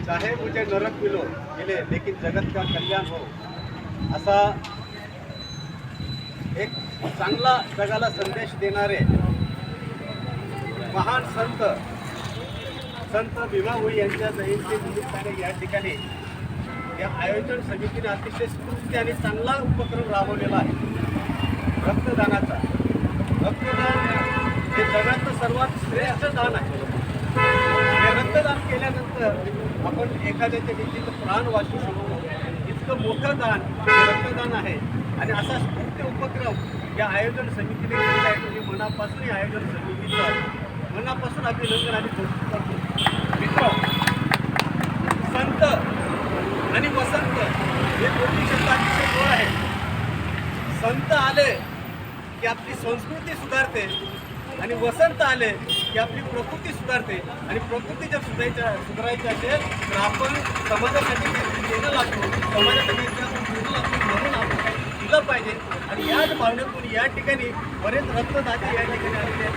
चाहे मुझे नरक मिले लेकिन जगत का कल्याण हो, असा एक चांगला जगाला संदेश देणारे महान संत भीमा भोई यांच्या जयंती निमित्ताने या ठिकाणी या आयोजन समितीने अतिशय स्फूर्ती आणि चांगला उपक्रम राबवलेला आहे. रक्तदानाचा. रक्तदान हे जगातलं सर्वात श्रेष्ठ दान आहे. हे रक्तदान केल्यानंतर आपण एखाद्याच्या देखील प्राण वाचवू शकतो. इतकं मोठं दान रक्तदान आहे आणि असा स्फूर्ती उपक्रम या आयोजन समितीने केलेला आहे. मी मनापासून या आयोजन समितीचं मनापासून अभिनंदन आणि कौतुक करतो. मित्र, संत आणि वसंत हे दोन्ही शब्द अतिशय गोड आहे. संत आले की आपली संस्कृती सुधारते आणि वसंत आले की आपली प्रकृती सुधारते. आणि प्रकृती जर सुधारायची असेल तर आपण समाजासाठी काहीतरी देणं लागतो, समाजासाठी म्हणून आपण काही दिलं पाहिजे. आणि याच भावनेतून या ठिकाणी बरेच रक्तदाते या ठिकाणी आलेले आहेत.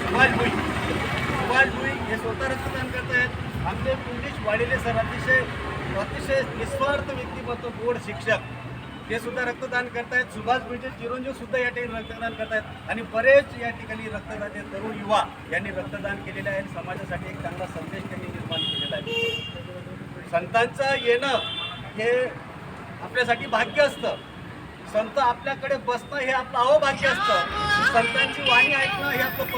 सुभाष भोई हे स्वतः रक्तदान करत आहेत. आमचे पोलीस वाढलेले सर अतिशय निस्वार्थ व्यक्तिमत्व, गोड शिक्षक, ते सुद्धा रक्तदान करतायत. सुभाष भोईचे चिरंजीव सुद्धा या ठिकाणी रक्तदान करतायत. आणि बरेच या ठिकाणी रक्तदाते तरुण युवा यांनी रक्तदान केलेलं आहे. समाजासाठी एक चांगला संदेश त्यांनी निर्माण केलेला आहे. संतांचं येणं हे आपल्यासाठी भाग्य असतं. संत आपल्याकडे बसणं हे आपलं अहोभाग्य असतं. संतांची वाणी ऐकणं हे आपलं